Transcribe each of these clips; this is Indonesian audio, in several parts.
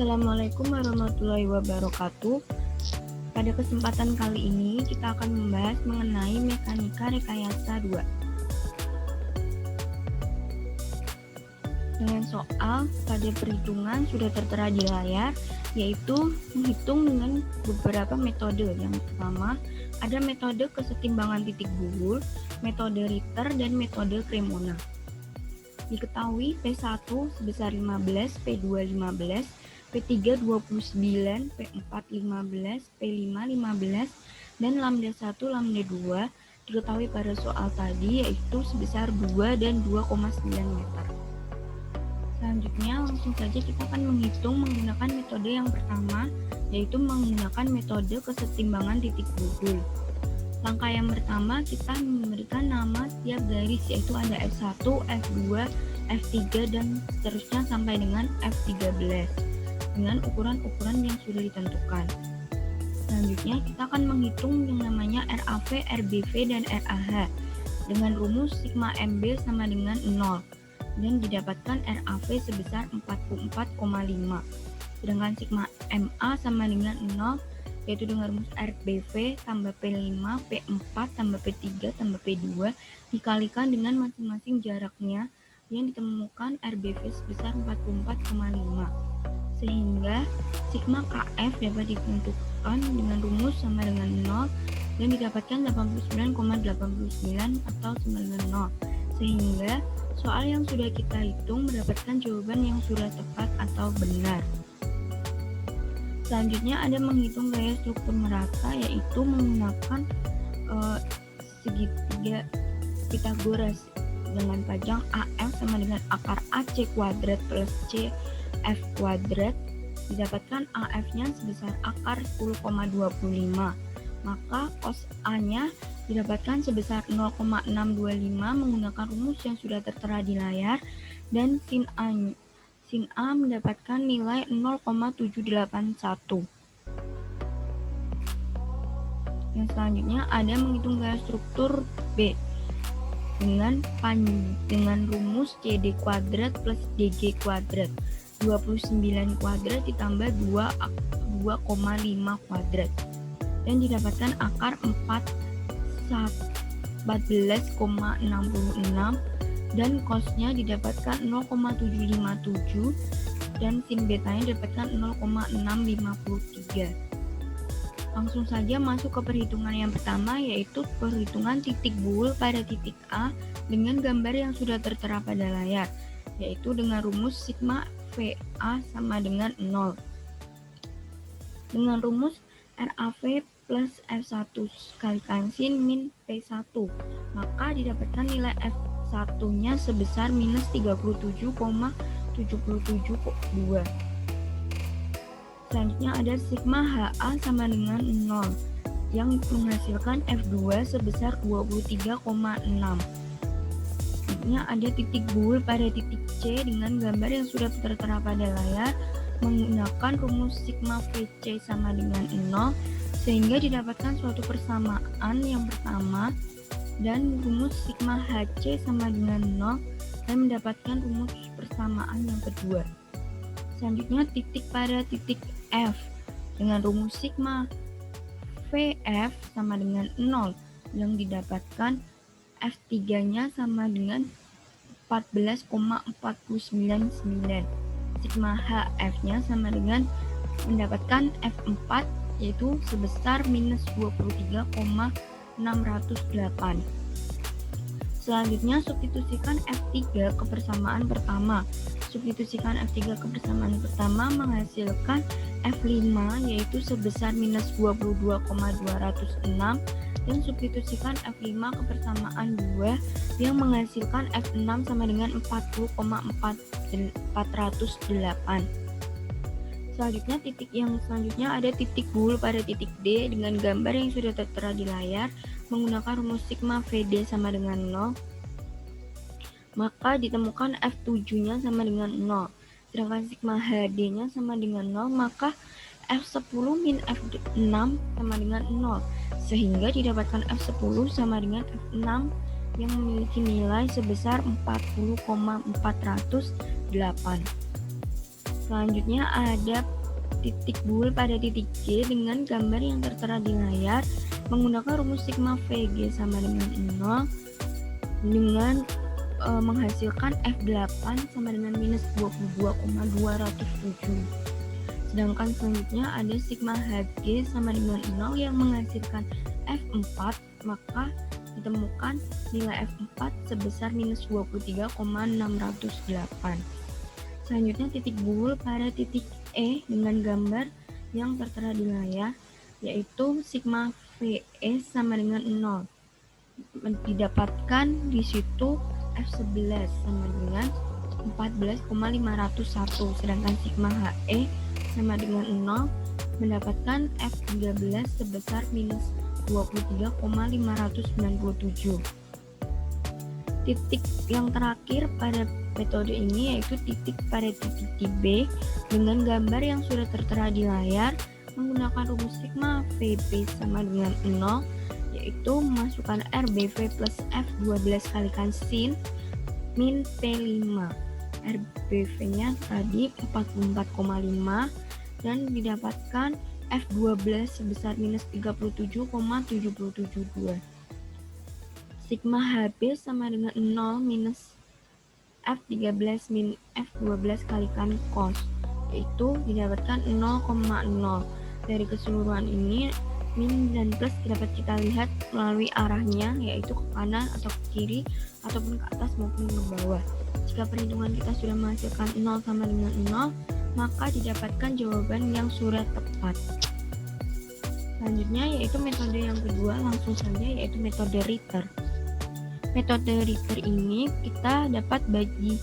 Assalamualaikum warahmatullahi wabarakatuh. Pada kesempatan kali ini kita akan membahas mengenai mekanika rekayasa 2 dengan soal pada perhitungan sudah tertera di layar, yaitu menghitung dengan beberapa metode. Yang pertama, ada metode kesetimbangan titik buhul, metode Ritter, dan metode Cremona. Diketahui P1 sebesar 15, P2 15, P3 29, P4 15, P5 15, dan lambda 1, lambda 2 diketahui pada soal tadi yaitu sebesar 2 dan 2,9 meter. Selanjutnya langsung saja kita akan menghitung menggunakan metode yang pertama, yaitu menggunakan metode kesetimbangan titik buhul. Langkah yang pertama kita memberikan nama setiap garis, yaitu ada F1, F2, F3, dan seterusnya sampai dengan F13 dengan ukuran-ukuran yang sudah ditentukan. Selanjutnya kita akan menghitung yang namanya RAV, RBV, dan RAH dengan rumus sigma MB sama dengan 0 dan didapatkan RAV sebesar 44,5, sedangkan sigma MA sama dengan 0 yaitu dengan rumus RBV tambah P5, P4 tambah P3 tambah P2 dikalikan dengan masing-masing jaraknya yang ditemukan RBV sebesar 44,5, sehingga sigma KF dapat ditentukan dengan rumus sama dengan 0 dan didapatkan 89,89 atau sama dengan 0, sehingga soal yang sudah kita hitung mendapatkan jawaban yang sudah tepat atau benar. Selanjutnya ada menghitung gaya struktur merata, yaitu menggunakan segitiga Pythagoras dengan panjang AF sama dengan akar AC kuadrat plus CF kuadrat, didapatkan AF-nya sebesar akar 10,25, maka cos A-nya didapatkan sebesar 0,625 menggunakan rumus yang sudah tertera di layar, dan sin A mendapatkan nilai 0,781. Yang selanjutnya ada menghitung gaya struktur B dengan rumus CD kuadrat plus DG kuadrat 29 kuadrat ditambah 2,5 kuadrat dan didapatkan akar 14,66 dan cosnya didapatkan 0,757 dan sin betanya didapatkan 0,653. Langsung saja masuk ke perhitungan yang pertama, yaitu perhitungan titik buhul pada titik A dengan gambar yang sudah tertera pada layar, yaitu dengan rumus sigma VA sama dengan 0. Dengan rumus RAV plus F1 kalikan sin min P1, maka didapatkan nilai F1-nya sebesar minus 37,772. Selanjutnya ada sigma HA sama dengan 0 yang menghasilkan F2 sebesar 23,6. Selanjutnya ada titik buhul pada titik C dengan gambar yang sudah tertera pada layar menggunakan rumus sigma VC sama dengan 0 sehingga didapatkan suatu persamaan yang pertama dan rumus sigma HC sama dengan 0 dan mendapatkan rumus persamaan yang kedua. Selanjutnya titik pada titik F dengan rumus sigma VF sama dengan 0 yang didapatkan F3-nya sama dengan 14,499. Sigma HF-nya sama dengan mendapatkan F4 yaitu sebesar minus 23,608. Selanjutnya substitusikan F3 ke persamaan pertama. Substitusikan F3 ke persamaan pertama menghasilkan F5 yaitu sebesar minus 22,206 dan substitusikan F5 ke persamaan 2 yang menghasilkan F6 sama dengan 40,408. Selanjutnya titik yang selanjutnya ada titik buhul pada titik D dengan gambar yang sudah tertera di layar menggunakan rumus sigma VD sama dengan 0, maka ditemukan F7-nya sama dengan 0, sedangkan sigma HD-nya sama dengan 0, maka F10 min F6 sama dengan 0, sehingga didapatkan F10 sama dengan F6 yang memiliki nilai sebesar 40,408. Selanjutnya ada titik bull pada titik G dengan gambar yang tertera di layar menggunakan rumus sigma VG sama dengan 0 dengan menghasilkan F8 sama dengan minus 22,207. Sedangkan selanjutnya ada sigma HG sama dengan 0 yang menghasilkan F4, maka ditemukan nilai F4 sebesar minus 23,608. Selanjutnya titik bull pada titik E dengan gambar yang tertera di layar, yaitu sigma VE sama dengan 0. Didapatkan di situ F11 sama dengan 14,501, sedangkan sigma HE sama dengan 0 mendapatkan F13 sebesar minus 23,597. Titik yang terakhir pada metode ini yaitu titik pada titik B dengan gambar yang sudah tertera di layar menggunakan rumus sigma VB sama dengan 0, yaitu memasukkan RBV plus F12 kalikan sin min P5. RBV-nya tadi 44,5 dan didapatkan F12 sebesar minus 37,772. Sigma HB sama dengan 0 minus F13 min F12 kalikan cos, yaitu didapatkan 0,0. Dari keseluruhan ini min dan plus dapat kita lihat melalui arahnya, yaitu ke kanan atau ke kiri ataupun ke atas maupun ke bawah. Jika perhitungan kita sudah menghasilkan 0 sama dengan 0, maka didapatkan jawaban yang sudah tepat. Selanjutnya yaitu metode yang kedua, langsung saja, yaitu metode Ritter. Metode Ritter ini kita dapat bagi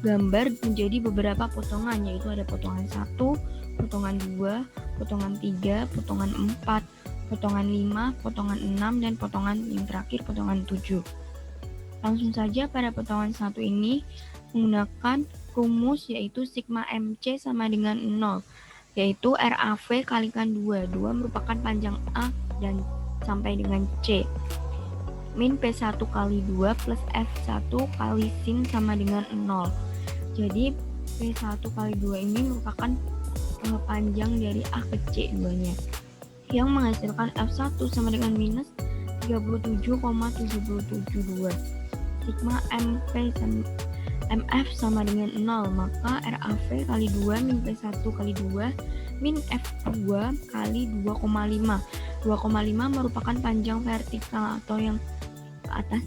gambar menjadi beberapa potongan, yaitu ada potongan 1, potongan 2, potongan 3, potongan 4, potongan 5, potongan 6, dan potongan yang terakhir potongan 7. Langsung saja pada potongan 1 ini menggunakan rumus yaitu sigma MC sama dengan 0, yaitu RAV kalikan 2. 2 merupakan panjang A dan sampai dengan C. Min P1 kali 2 plus F1 kali sin sama dengan 0. Jadi P1 kali 2 ini merupakan panjang dari A ke C duanya, yang menghasilkan F1 sama dengan minus 37,772. Sigma MF sama dengan 0, maka RAV kali 2 min P1 kali 2 min F2 kali 2,5. 2,5 merupakan panjang vertikal atau yang ke atas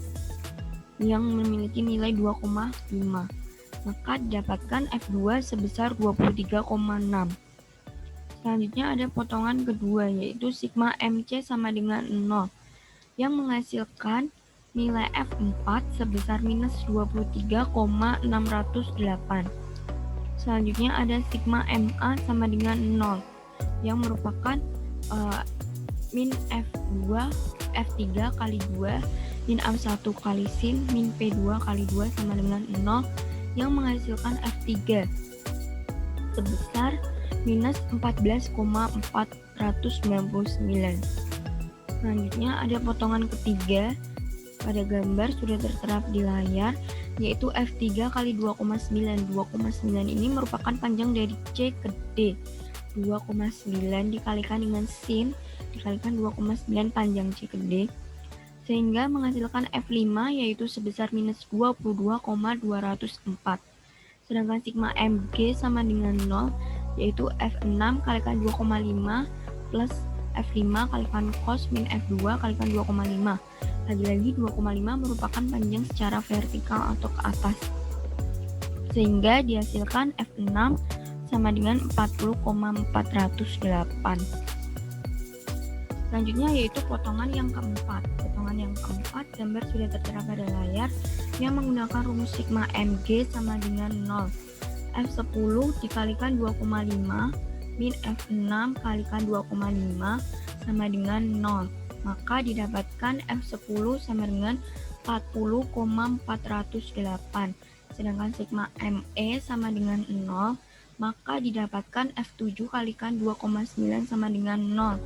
yang memiliki nilai 2,5. Maka didapatkan F2 sebesar 23,6. Selanjutnya ada potongan kedua, yaitu sigma MC sama dengan 0, yang menghasilkan nilai F4 sebesar minus 23,608. Selanjutnya ada sigma MA sama dengan 0, yang merupakan min F2, F3 kali 2, min F1 kali sin, min P2 kali 2 sama dengan 0, yang menghasilkan F3 sebesar minus 14,499. Selanjutnya ada potongan ketiga pada gambar sudah tertera di layar, yaitu F3 kali 2,9. 2,9 ini merupakan panjang dari C ke D. 2,9 dikalikan dengan sin dikalikan 2,9 panjang C ke D, sehingga menghasilkan F5 yaitu sebesar minus 22,204. Sedangkan sigma MG sama dengan 0, yaitu F6 kalikan 2,5 plus F5 kalikan cos min F2 kalikan 2,5. Lagi-lagi 2,5 merupakan panjang secara vertikal atau ke atas, sehingga dihasilkan F6 sama dengan 40,408. Selanjutnya yaitu potongan yang keempat. Potongan yang keempat, gambar sudah tertera pada layar yang menggunakan rumus sigma MG sama dengan 0. F10 dikalikan 2,5 min F6 kalikan 2,5 sama dengan 0. Maka didapatkan F10 sama dengan 40,408. Sedangkan sigma ME sama dengan 0, maka didapatkan F7 kalikan 2,9 sama dengan 0.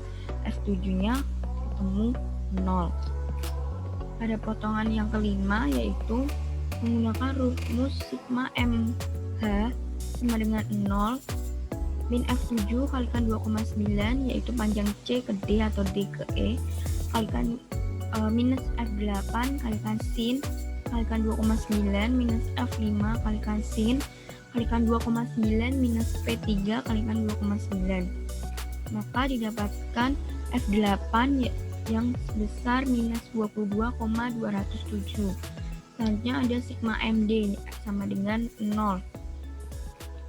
F7-nya ketemu 0. Pada potongan yang kelima yaitu menggunakan rumus sigma MH sama dengan 0. Min F7 kalikan 2,9 yaitu panjang C ke D atau D ke E, kalikan minus F8 kalikan sin kalikan 2,9 minus F5 kalikan sin kalikan 2,9 minus P3 kalikan 2,9. Maka didapatkan F8 yang sebesar minus 22,207. Selanjutnya ada sigma MD sama dengan 0.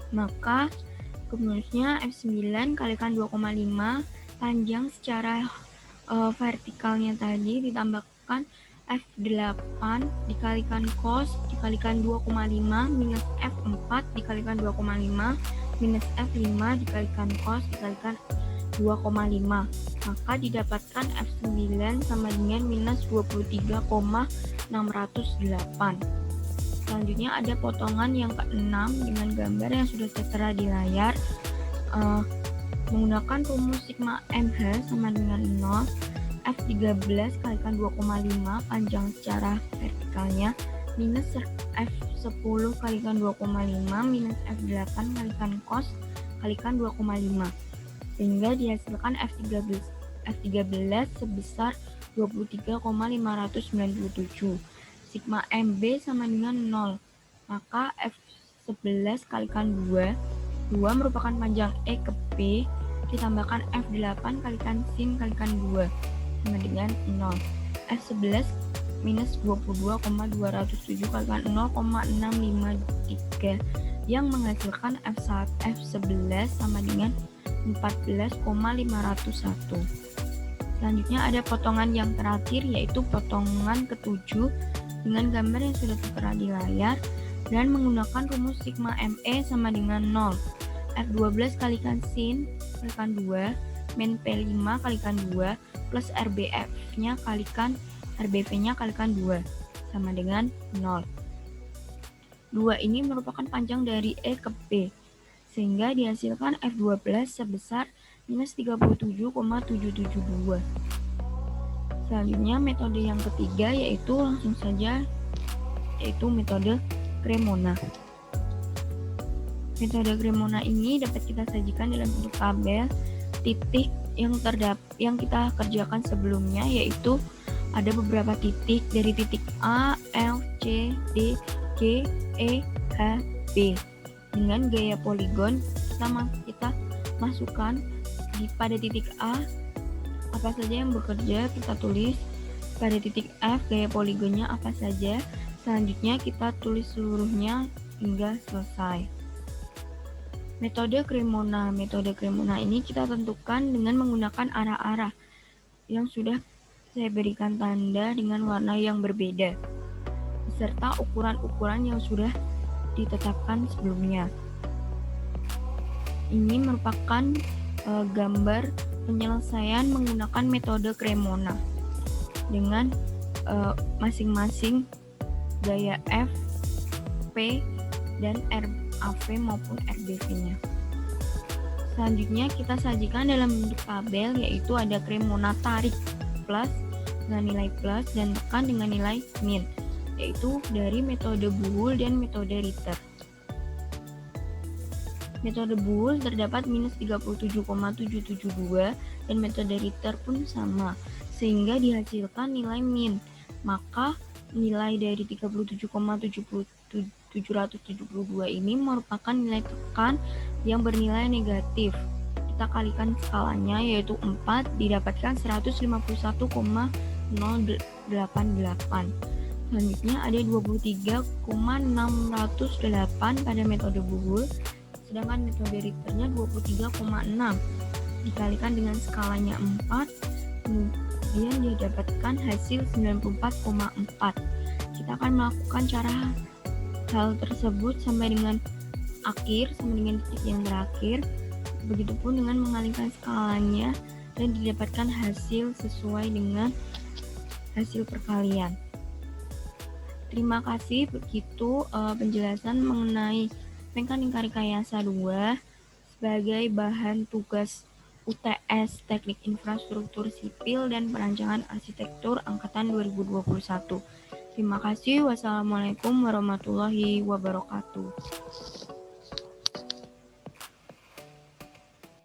Maka rumusnya F9 kalikan 2,5 panjang secara vertikalnya tadi ditambahkan F8 dikalikan cos dikalikan 2,5 minus F4 dikalikan 2,5 minus F5 dikalikan cos dikalikan 2,5. Maka didapatkan F9 sama dengan minus 23,608. Selanjutnya ada potongan yang ke-6 dengan gambar yang sudah tertera di layar. Menggunakan rumus sigma MH sama dengan 0, F13 kalikan 2,5 panjang secara vertikalnya minus F10 kalikan 2,5 minus F8 kalikan cos kalikan 2,5 sehingga dihasilkan F13 sebesar 23,597. Sigma MB sama dengan 0. Maka F11 kalikan 2 merupakan panjang E ke P ditambahkan F8 kalikan sin kalikan 2 sama dengan 0. F11 minus 22,207 kalikan 0,653 yang menghasilkan F11 sama dengan 14,501. Selanjutnya ada potongan yang terakhir yaitu potongan ke-7 dengan gambar yang sudah tertera di layar dan menggunakan rumus sigma ME sama dengan 0. F12 kalikan sin kalikan 2 min P5 kalikan 2 plus RBF-nya kalikan RBV-nya kalikan 2 sama dengan 0. 2 ini merupakan panjang dari E ke P sehingga dihasilkan F12 sebesar minus 37,772. Selanjutnya metode yang ketiga yaitu langsung saja yaitu metode Cremona. Metode Cremona ini dapat kita sajikan dalam bentuk tabel titik yang kita kerjakan sebelumnya, yaitu ada beberapa titik dari titik A, L, C, D, G, E, H, B. Dengan gaya poligon kita masukkan pada titik A apa saja yang bekerja kita tulis, pada titik F gaya poligonnya apa saja, selanjutnya kita tulis seluruhnya hingga selesai. Metode Cremona ini kita tentukan dengan menggunakan arah-arah yang sudah saya berikan tanda dengan warna yang berbeda beserta ukuran-ukuran yang sudah ditetapkan sebelumnya. Ini merupakan gambar penyelesaian menggunakan metode Cremona dengan masing-masing gaya F, P, dan RAV maupun RBV-nya. Selanjutnya kita sajikan dalam bentuk tabel, yaitu ada Cremona tarik plus dengan nilai plus dan tekan dengan nilai min, yaitu dari metode Boole dan metode Ritter. Metode Boole terdapat minus 37,772 dan metode Ritter pun sama, sehingga dihasilkan nilai min. Maka nilai dari 37,772 ini merupakan nilai tekan yang bernilai negatif. Kita kalikan skalanya yaitu 4 didapatkan 151,088. Selanjutnya ada 23,608 pada metode Boole, sedangkan metode Ritternya 23,6 dikalikan dengan skalanya 4, kemudian didapatkan hasil 94,4. Kita akan melakukan cara hal tersebut sampai dengan titik yang terakhir. Begitupun dengan mengalihkan skalanya dan didapatkan hasil sesuai dengan hasil perkalian. Terima kasih, begitu penjelasan mengenai mekanika rekayasa 2 sebagai bahan tugas UTS Teknik Infrastruktur Sipil dan Perancangan Arsitektur Angkatan 2021. Terima kasih. Wassalamualaikum warahmatullahi wabarakatuh.